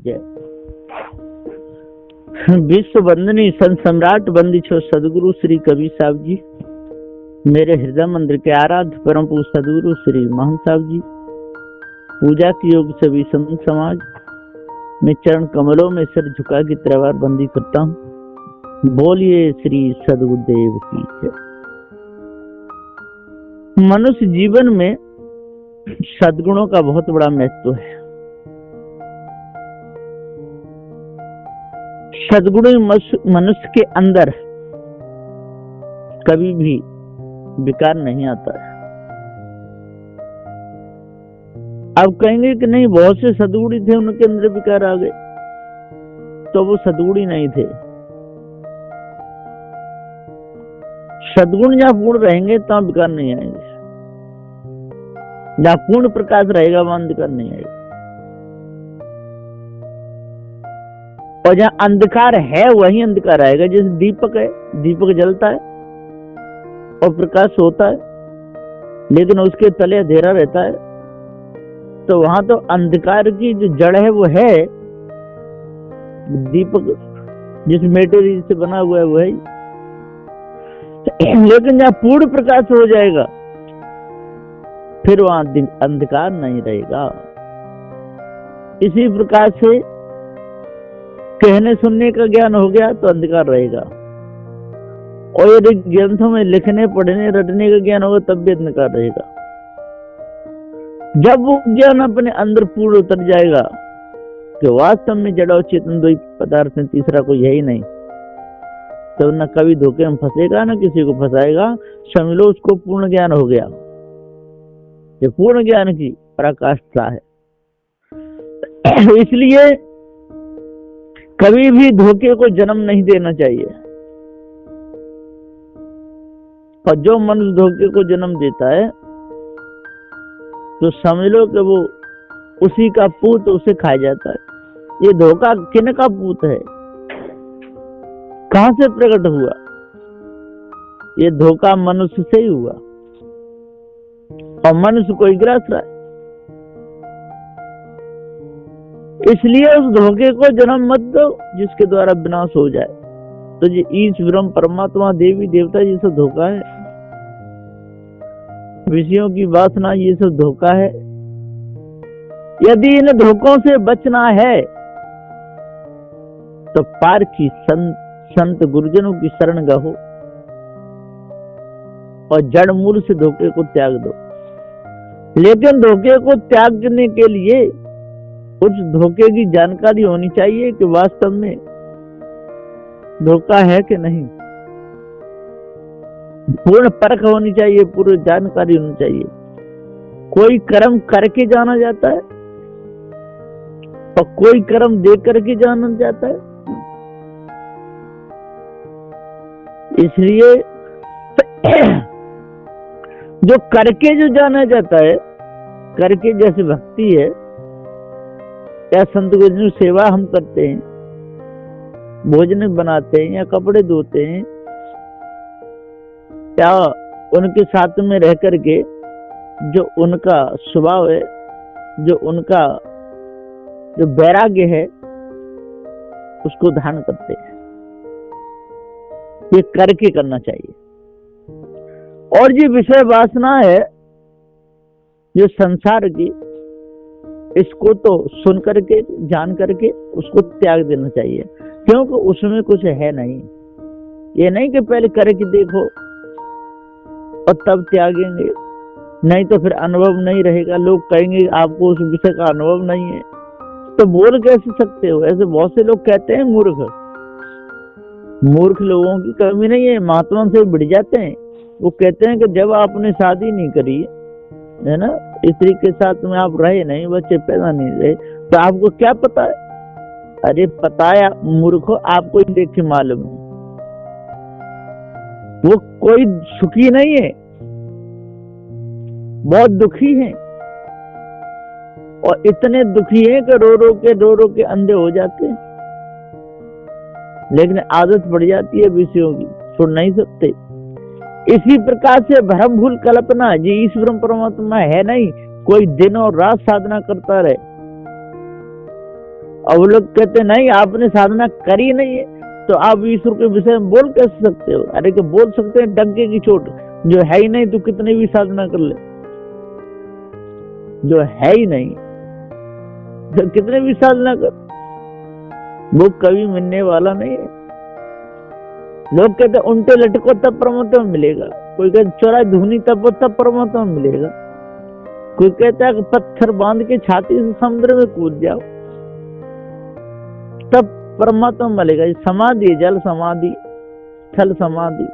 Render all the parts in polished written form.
जय। विश्व वंदनीय संत सम्राट वंदी छो सदगुरु श्री कबीर साहब जी, मेरे हृदय मंदिर के आराध्य परम पूज्य सदगुरु श्री महंत साहब जी, पूजा की योग सभी संत समाज में चरण कमलों में सिर झुका की त्रिवार बंदी करता हूँ। बोलिए श्री सदगुरुदेव की जय। मनुष्य जीवन में सद्गुणों का बहुत बड़ा महत्व है। सद्गुण मनुष्य के अंदर कभी भी विकार नहीं आता है। अब कहेंगे कि नहीं, बहुत से सद्गुणी थे, उनके अंदर विकार आ गए, तो वो सद्गुणी नहीं थे। सद्गुण जहां पूर्ण रहेंगे तहां विकार नहीं आएंगे, जहां पूर्ण प्रकाश रहेगा वहां अंधकार नहीं आएगा। और जहां अंधकार है वहीं अंधकार आएगा। जैसे दीपक है, दीपक जलता है और प्रकाश होता है, लेकिन उसके तले अंधेरा रहता है, तो वहां तो अंधकार की जो जड़ है वो है दीपक, जिस मेटेरियल से बना हुआ है वो है। लेकिन जहां पूर्ण प्रकाश हो जाएगा फिर वहां अंधकार नहीं रहेगा। इसी प्रकार से कहने सुनने का ज्ञान हो गया तो अंधकार रहेगा, और यदि ग्रंथों में लिखने पढ़ने रटने का ज्ञान होगा तब भी अंधकार रहेगा। जब वो ज्ञान अपने अंदर पूर्ण उतर जाएगा कि वास्तव में जड़ और चेतन दो ही पदार्थ है, तीसरा कोई है ही नहीं, तो न कभी धोखे में फंसेगा न किसी को फंसाएगा। समझ लो उसको पूर्ण ज्ञान हो गया। ये पूर्ण ज्ञान की पराकाष्ठा है। इसलिए कभी भी धोखे को जन्म नहीं देना चाहिए। और जो मनुष्य धोखे को जन्म देता है तो समझ लो कि वो उसी का पूत उसे खा जाता है। ये धोखा किन का पूत है, कहां से प्रकट हुआ? ये धोखा मनुष्य से ही हुआ, और मनुष्य को ही ग्रास रहा है। इसलिए उस धोखे को जन्म मत दो जिसके द्वारा विनाश हो जाए। तो ये ईश ब्रह्म परमात्मा देवी देवता ये सब धोखा है। विषयों की वासना ये सब धोखा है। यदि इन धोखों से बचना है तो पार की संत गुरुजनों की शरण गहो और जड़ मूल से धोखे को त्याग दो। लेकिन धोखे को त्यागने के लिए उस धोखे की जानकारी होनी चाहिए कि वास्तव में धोखा है कि नहीं। पूर्ण परख होनी चाहिए, पूरी जानकारी होनी चाहिए। कोई कर्म करके जाना जाता है और कोई कर्म देख करके जाना जाता है। इसलिए जो करके जो जाना जाता है, करके जैसे भक्ति है या संत गुरुजनों सेवा हम करते हैं, भोजन बनाते हैं या कपड़े धोते हैं या उनके साथ में रह करके जो उनका स्वभाव है, जो उनका जो वैराग्य है उसको धारण करते हैं। ये करके करना चाहिए। और ये विषय वासना है जो संसार की, इसको तो सुन करके जान करके उसको त्याग देना चाहिए, क्योंकि उसमें कुछ है नहीं। ये नहीं कि पहले करके देखो और तब त्यागेंगे, नहीं तो फिर अनुभव नहीं रहेगा। लोग कहेंगे आपको उस विषय का अनुभव नहीं है, तो बोल कैसे सकते हो? ऐसे बहुत से लोग कहते हैं। मूर्ख लोगों की कमी नहीं है, महात्मा से बढ़ जाते हैं। वो कहते हैं कि जब आपने शादी नहीं करी है ना, स्त्री के साथ में आप रहे नहीं, बच्चे पैदा नहीं रहे, तो आपको क्या पता है? अरे पता है मूर्खो, आपको ही देख के मालूम है। वो कोई सुखी नहीं है, बहुत दुखी है, और इतने दुखी हैं कि रो रो के अंधे हो जाते हैं। लेकिन आदत पड़ जाती है विषयों की, छोड़ नहीं सकते। इसी प्रकार से भ्रम भूल कल्पना, जी ईश्वर परमात्मा है नहीं, कोई दिन और रात साधना करता रहे, और वो लोग कहते नहीं आपने साधना करी नहीं है तो आप ईश्वर के विषय में बोल कैसे सकते हो? अरे कि बोल सकते हैं डंके की चोट, जो है ही नहीं तो कितनी भी साधना कर ले, जो है ही नहीं तो कितने भी साधना कर, वो कभी मिलने वाला नहीं है। लोग कहते उल्टे लटको तब परमात्मा मिलेगा, कोई कहते चौरा धुनी तब परमात्मा मिलेगा, कोई कहता है पत्थर बांध के छाती से समुद्र में कूद जाओ तब परमात्मा मिलेगा। समाधि, जल समाधि, थल समाधि,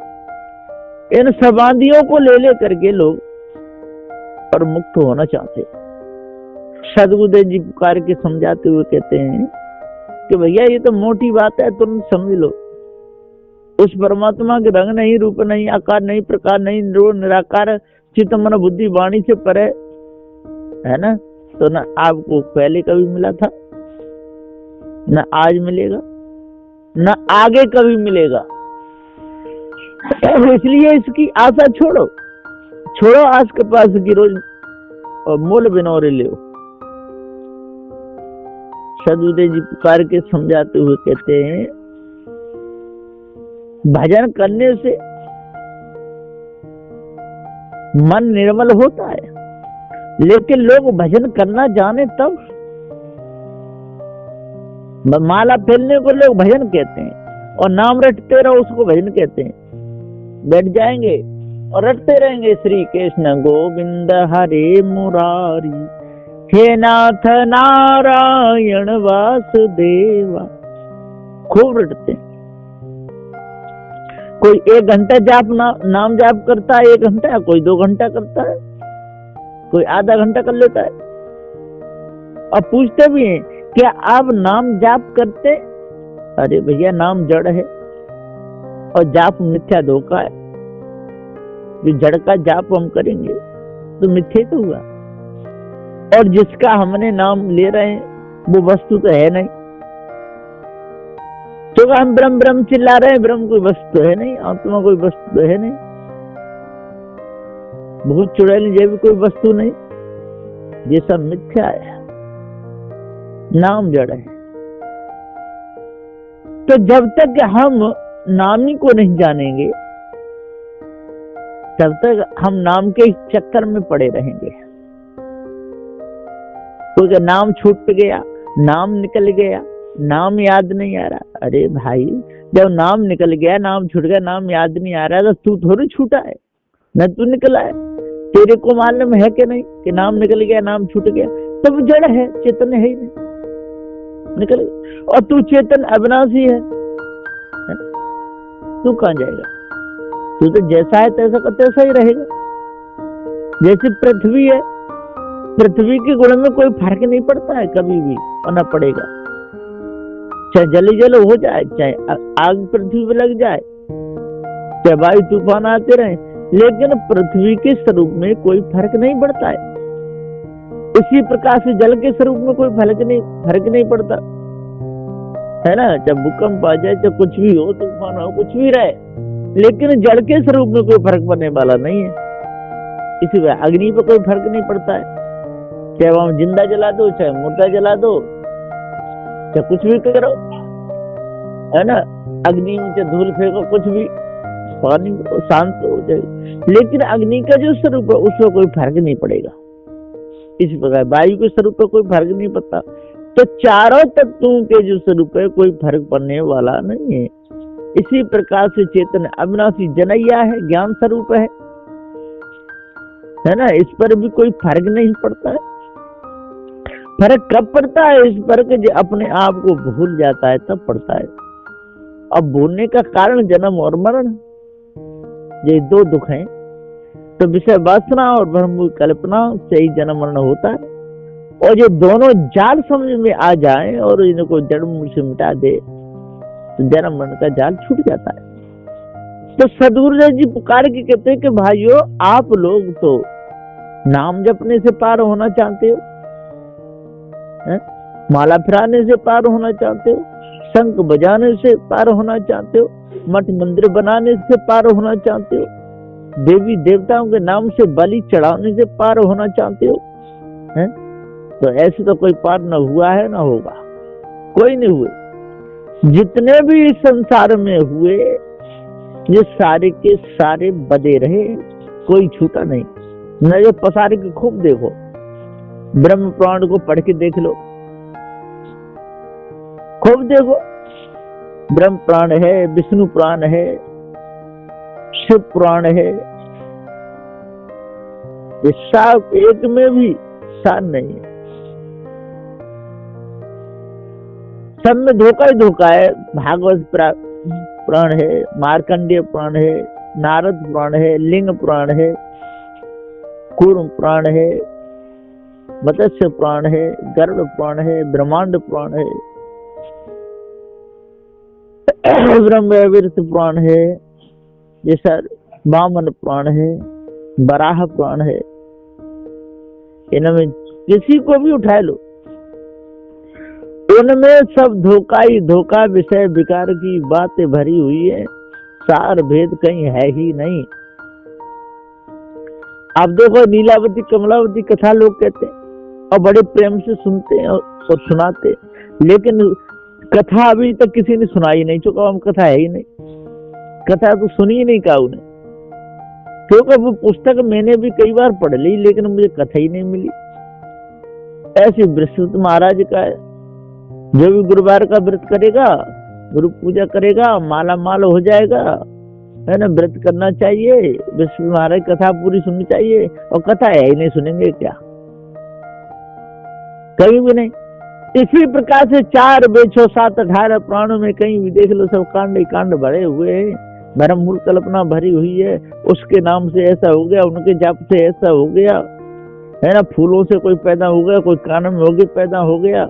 इन समाधियों को ले करके लोग पर मुक्त होना चाहते। सदगुरुदेव जी पुकार के समझाते हुए कहते हैं कि भैया ये तो मोटी बात है, तुम समझ लो उस परमात्मा के रंग नहीं, रूप नहीं, आकार नहीं, प्रकार नहीं, निराकार, चित्त मन बुद्धि वाणी से परे है ना, तो ना आपको पहले कभी मिला था, ना आज मिलेगा, ना आगे कभी मिलेगा। इसलिए इसकी आशा छोड़ो, छोड़ो आस के पास की रोज और मोल बिनौरे ले। सदगुरुदेव जी पुकार के समझाते हुए कहते हैं भजन करने से मन निर्मल होता है, लेकिन लोग भजन करना जाने तब, माला फैलने को लोग भजन कहते हैं और नाम रटते रहो उसको भजन कहते हैं। बैठ जाएंगे और रटते रहेंगे श्री कृष्ण गोविंद हरे मुरारी, हे नाथ नारायण वासुदेवा, खूब रटते हैं। कोई 1 घंटा जाप नाम जाप करता है, 1 घंटा, कोई 2 घंटा करता है, कोई आधा घंटा कर लेता है। और पूछते भी हैं क्या आप नाम जाप करते? अरे भैया नाम जड़ है और जाप मिथ्या धोखा है। जो जड़ का जाप हम करेंगे तो मिथ्या तो हुआ, और जिसका हमने नाम ले रहे हैं वो वस्तु तो है नहीं। तो हम ब्रह्म ब्रह्म चिल्ला रहे हैं, ब्रह्म कोई वस्तु है नहीं, आत्मा कोई वस्तु तो है नहीं, बहुत चुड़ैल ये भी कोई वस्तु नहीं, ये सब मिथ्या है, नाम जड़ है। तो जब तक हम नामी को नहीं जानेंगे तब तक हम नाम के चक्कर में पड़े रहेंगे। क्योंकि नाम छूट गया, नाम निकल गया, नाम याद नहीं आ रहा। अरे भाई जब नाम निकल गया, नाम छूट गया, नाम याद नहीं आ रहा, तो तू थोड़ी छूटा है, न तू निकला है। तेरे को मालूम है कि नहीं कि नाम निकल गया, नाम छूट गया, तब जड़ है, चेतन है ही नहीं, निकल गया। और तू चेतन अविनाशी है, तू कहां जाएगा? तू तो जैसा है तैसा का तैसा ही रहेगा। जैसे पृथ्वी है, पृथ्वी के गुण में कोई फर्क नहीं पड़ता है कभी भी, और न पड़ेगा। चाहे जली जल हो जाए, चाहे आग पृथ्वी पे लग जाए, चाहे वायु तूफान आते रहे, लेकिन पृथ्वी के स्वरूप में कोई फर्क नहीं पड़ता है। इसी प्रकार से जल के स्वरूप में कोई फर्क नहीं पड़ता है ना। चाहे भूकंप आ जाए, चाहे कुछ भी हो, तूफान हो, कुछ भी रहे, लेकिन जल के स्वरूप में कोई फर्क पड़ने वाला नहीं है। इसी वजह अग्नि पर कोई फर्क नहीं पड़ता है, चाहे वहां जिंदा जला दो, चाहे मुर्दा जला दो, चाहे कुछ भी करो, है ना। अग्नि में चाहे धूल फेंको, कुछ भी, पानी शांत हो जाए, लेकिन अग्नि का जो स्वरूप है उसमें कोई फर्क नहीं पड़ेगा। इसी प्रकार वायु के स्वरूप पर कोई फर्क नहीं पड़ता। तो चारों तत्वों के जो स्वरूप है कोई फर्क पड़ने वाला नहीं है। इसी प्रकार से चेतन अविनाशी जनैया है, ज्ञान स्वरूप है ना। इस पर भी कोई फर्क नहीं पड़ता है। फर्क कब पड़ता है इस पर कि जो अपने आप को भूल जाता है तब पड़ता है। अब भूलने का कारण जन्म और मरण, ये 2 दुख हैं। तो विषय वासना और ब्रह्म कल्पना से ही जन्म मरण होता है। और ये दोनों जाल समझ में आ जाए और इनको जड़ मूल से मिटा दे तो जन्म मरण का जाल छूट जाता है। तो सदगुरुदेव जी पुकार के कहते हैं कि भाइयों आप लोग तो नाम जपने से पार होना चाहते हो, माला फिराने से पार होना चाहते हो, शंख बजाने से पार होना चाहते हो, मठ मंदिर बनाने से पार होना चाहते हो, देवी देवताओं के नाम से बलि चढ़ाने से पार होना चाहते हो, हैं? तो ऐसे तो कोई पार न हुआ है न होगा। कोई नहीं हुए। जितने भी इस संसार में हुए ये सारे के सारे बदे रहे, कोई छूटा नहीं। नजर पसार के खूब देखो, ब्रह्म पुराण को पढ़ के देख लो, खूब देखो। ब्रह्म पुराण है, विष्णु पुराण है, शिव पुराण है, ये सब एक में भी सार नहीं है। सब में धोखा ही धोखा है। भागवत पुराण है, मार्कंडेय पुराण है, नारद पुराण है, लिंग पुराण है, कूर्म पुराण है, मत्स्य पुराण है, गरुड़ पुराण है, ब्रह्मांड पुराण है, ब्रह्मवैवर्त पुराण है, जैसा वामन पुराण है, बराह पुराण है। इनमें किसी को भी उठा लो, उनमें सब धोखा ही धोखा, विषय विकार की बातें भरी हुई है, सार भेद कहीं है ही नहीं। आप देखो नीलावती कमलावती कथा लोग कहते हैं और बड़े प्रेम से सुनते हैं और सुनाते, लेकिन कथा अभी तक किसी ने सुनाई नहीं। चुका हम कथा है ही नहीं, कथा तो सुनी ही नहीं कहा उन्हें, क्योंकि वो पुस्तक मैंने भी कई बार पढ़ ली लेकिन मुझे कथा ही नहीं मिली। ऐसे बृहस्पति महाराज का है, जो भी गुरुवार का व्रत करेगा, गुरु पूजा करेगा, माला माल हो जाएगा, है ना। व्रत करना चाहिए, बृहस्पति महाराज कथा पूरी सुननी चाहिए, और कथा है ही नहीं, सुनेंगे क्या? कहीं भी नहीं। इसी प्रकार से 4 वेद 6 7 18 पुराणों में कहीं भी देख लो, सब कांड ही कांड भरे हुए हैं, भरम मूल कल्पना भरी हुई है। उसके नाम से ऐसा हो गया, उनके जाप से ऐसा हो गया, है ना। फूलों से कोई पैदा हो गया, कोई कान में होगी पैदा हो गया।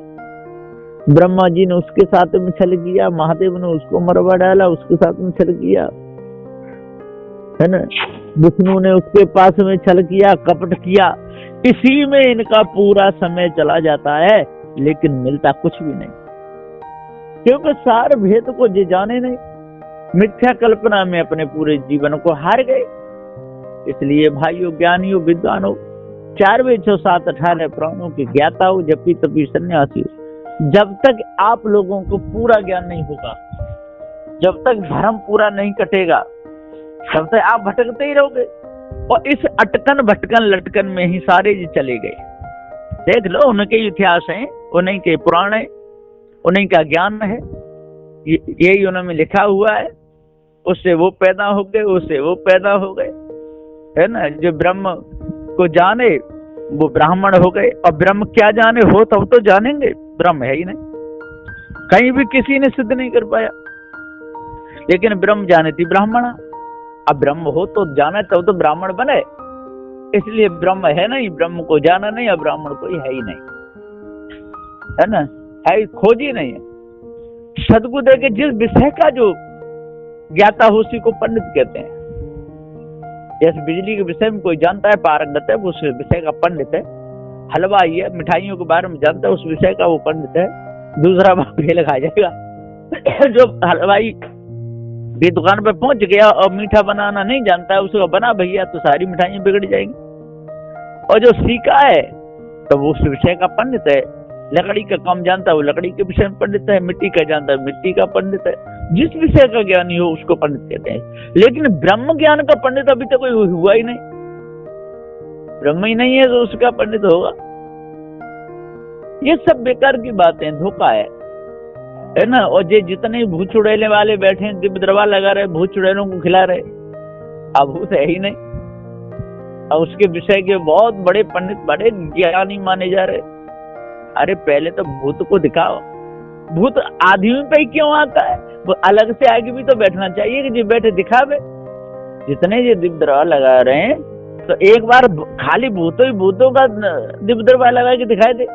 ब्रह्मा जी ने उसके साथ में छल किया, महादेव ने उसको मरवा डाला, उसके साथ में छल किया, है ना। विष्णु ने उसके पास में छल किया, कपट किया। इसी में इनका पूरा समय चला जाता है, लेकिन मिलता कुछ भी नहीं, क्योंकि सार भेद को जे जाने नहीं, मिथ्या कल्पना में अपने पूरे जीवन को हार गए। इसलिए भाइयों, ज्ञानियों, विद्वानों, 4 वेद 6 7 18 पुराणों के ज्ञाता हो, जपी तपी सन्यासी हो, जब तक आप लोगों को पूरा ज्ञान नहीं होगा, जब तक धर्म पूरा नहीं कटेगा, तब तक आप भटकते ही रहोगे। और इस अटकन भटकन लटकन में ही सारे जी चले गए। देख लो, उनके इतिहास हैं, उन्हीं के पुराण है, उन्हीं का ज्ञान है, यही उन्होंने लिखा हुआ है। उससे वो पैदा हो गए, उससे वो पैदा हो गए, है ना। जो ब्रह्म को जाने वो ब्राह्मण हो गए, और ब्रह्म क्या जाने हो तब तो जानेंगे, ब्रह्म है ही नहीं, कहीं भी किसी ने सिद्ध नहीं कर पाया। लेकिन ब्रह्म जाने थी ब्राह्मण, अब ब्रह्म हो तो जाना, तब तो ब्राह्मण बने। इसलिए ब्रह्म है नहीं, ब्रह्म को जाना नहीं, और ब्राह्मण कोई है ही नहीं, है ना, है खोज ही नहीं है। सदगुरु दे के जिस विषय का जो ज्ञाता हो उसी को पंडित कहते हैं। जैसे बिजली के विषय में कोई जानता है, पारंगत है, उस विषय का पंडित है। हलवाई है, मिठाइयों के बारे में जानता है, उस विषय का वो पंडित है। दूसरा फेल खा जाएगा। जो हलवाई भी दुकान पे पहुंच गया और मीठा बनाना नहीं जानता है, उसको बना भैया, तो सारी मिठाइयां बिगड़ जाएंगी। और जो सीखा है तो वो उस विषय का पंडित है। लकड़ी का काम जानता है, वो लकड़ी के विषय में पंडित है। मिट्टी का जानता है, मिट्टी का पंडित है। जिस विषय का ज्ञानी हो उसको पंडित कहते हैं। लेकिन ब्रह्म ज्ञान का पंडित अभी तक कोई हुआ ही नहीं। ब्रह्म ही नहीं है तो उसका पंडित होगा। ये सब बेकार की बातें, धोखा है ना। और ये जितने भूत चुड़ैले वाले बैठे हैं, दिव्य दरबार लगा रहे, भूत चुड़ैलों को खिला रहे, अब भूत है ही नहीं। और उसके विषय के बहुत बड़े पंडित, बड़े ज्ञानी माने जा रहे। अरे पहले तो भूत को दिखाओ। भूत आदमी पे ही क्यों आता है? वो अलग से आगे भी तो बैठना चाहिए कि जी बैठे दिखावे। जितने ये दिव्य दरबार लगा रहे हैं तो एक बार खाली भूतों का दिव्य दरबार लगा के दिखाई दे।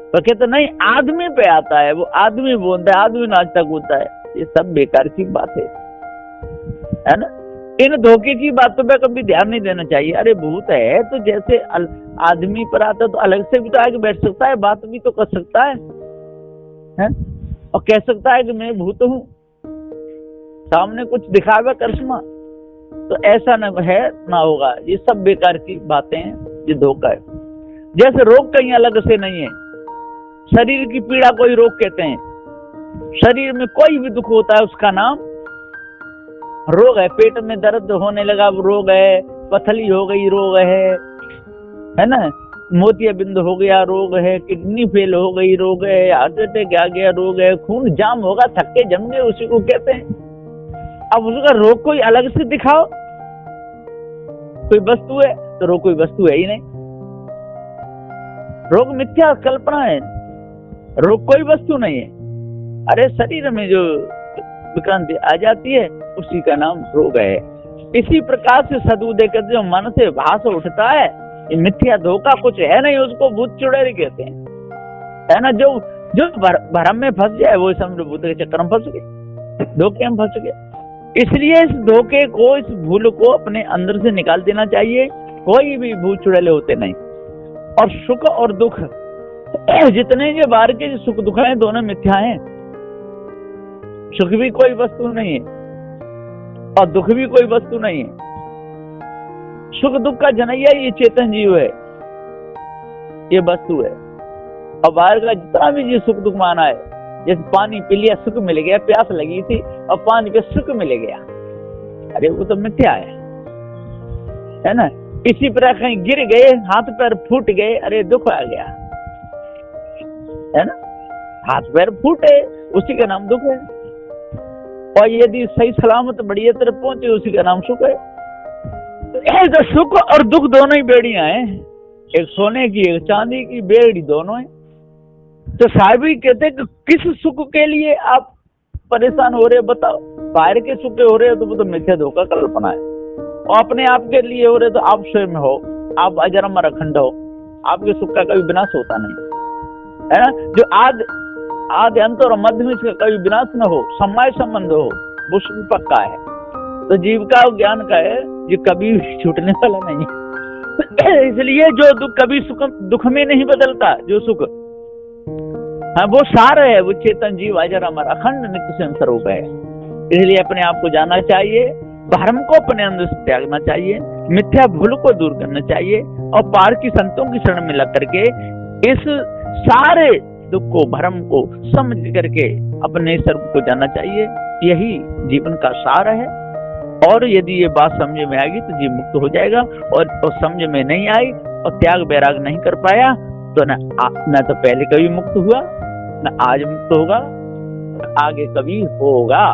तो कहते नहीं, आदमी पे आता है, वो आदमी बोलता है, आदमी नाचता कूदता है। ये सब बेकार की बात है ना। इन धोखे की बातों पे कभी ध्यान नहीं देना चाहिए। अरे भूत है तो जैसे आदमी पर आता तो अलग से भी तो आगे बैठ सकता है, बात भी तो कर सकता है और कह सकता है कि मैं भूत हूँ, सामने कुछ दिखावे करिश्मा। तो ऐसा न है, ना होगा। ये सब बेकार की बातें हैं, ये धोखा है। जैसे रोग कहीं अलग से नहीं है, शरीर की पीड़ा को ही रोग कहते हैं। शरीर में कोई भी दुख होता है उसका नाम रोग है। पेट में दर्द होने लगा रोग है, पथरी हो गई रोग है ना, मोतियाबिंद हो गया रोग है, किडनी फेल हो गई रोग है, हार्ट अटैक आ गया रोग है, खून जाम होगा, थक्के जम गए, उसी को कहते हैं। अब उसका रोग कोई अलग से दिखाओ, कोई वस्तु है तो रोग कोई वस्तु है ही नहीं। रोग मिथ्या कल्पना है, रोग कोई वस्तु नहीं है। अरे शरीर में जो विक्रांति आ जाती है उसी का नाम रोग है। इसी प्रकार से सदु देकर जो मन से भास उठता है, ये मिथ्या धोखा कुछ है नहीं, उसको भूत चुड़ैल कहते हैं, है ना। जो भ्रम में फंस जाए वो समझ भूत के चक्कर में फंस गए, धोखे में फंस गए। इसलिए इस धोखे को, इस भूल को अपने अंदर से निकाल देना चाहिए। कोई भी भूत चुड़ैल होते नहीं। और सुख और दुख जितने ये बाहर के सुख दुख हैं दोनों मिथ्या हैं। सुख भी कोई वस्तु नहीं है और दुख भी कोई वस्तु नहीं है। सुख दुख का जनैया ये चेतन जीव है, ये वस्तु है। और बाहर का जितना भी ये सुख दुख माना है, जैसे पानी पी लिया सुख मिल गया, प्यास लगी थी और पानी पे सुख मिल गया, अरे वो तो मिथ्या है ना। इसी प्रकार कहीं गिर गए, हाथ पैर फूट गए, अरे दुख आ गया, है ना। हाथ पैर फूटे उसी का नाम दुख है। और यदि सही सलामत बढ़िया तरफ पहुंचे उसी का नाम सुख है। तो सुख और दुख दोनों ही बेड़ियां हैं, एक सोने की एक चांदी की बेड़ी दोनों है। तो साहब ही कहते कि किस सुख के लिए आप परेशान हो रहे बताओ। बाहर के सुख हो रहे हो तो वो तो मिथ्या धोखा कल्पना है। और अपने आप के लिए हो रहे तो आप स्वयं हो, आप अजर अमर अखंड हो, आपके सुख का कभी विनाश होता नहीं, है ना। जो आदि अंत और मध्य में इसका कभी विनाश न हो, समय संबंध हो, वो सुख पक्का है। तो जीव का ज्ञान का है, जो कभी छूटने वाला नहीं है। इसलिए जो दुख कभी सुख दुख में नहीं बदलता, जो सुख हाँ वो सार है, वो चेतन जीव अजर अमर अखंड नित्य स्वयं स्वरूप है। इसलिए अपने आप को जानना चाहिए, भ्रम को अपने अंदर से त्यागना चाहिए, मिथ्या भूल को दूर करना चाहिए और पार की संतों की शरण में लग करके इस सारे दुख को, भ्रम को समझ करके अपने स्वरूप को जानना चाहिए। यही जीवन का सार है। और यदि ये बात समझ में आएगी तो जीव मुक्त हो जाएगा। और समझ में नहीं आई और त्याग बैराग नहीं कर पाया तो न तो पहले कभी मुक्त हुआ, न आज मुक्त होगा, न आगे कभी होगा।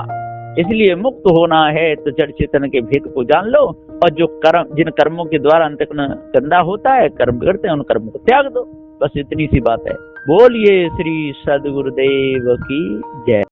इसलिए मुक्त होना है तो जड़ चेतन के भेद को जान लो। और जो कर्म, जिन कर्मों के द्वारा अंतःकरण गंदा होता है, कर्म करते हैं, उन कर्मों को त्याग दो। बस इतनी सी बात है। बोलिए श्री सद्गुरुदेव की जय।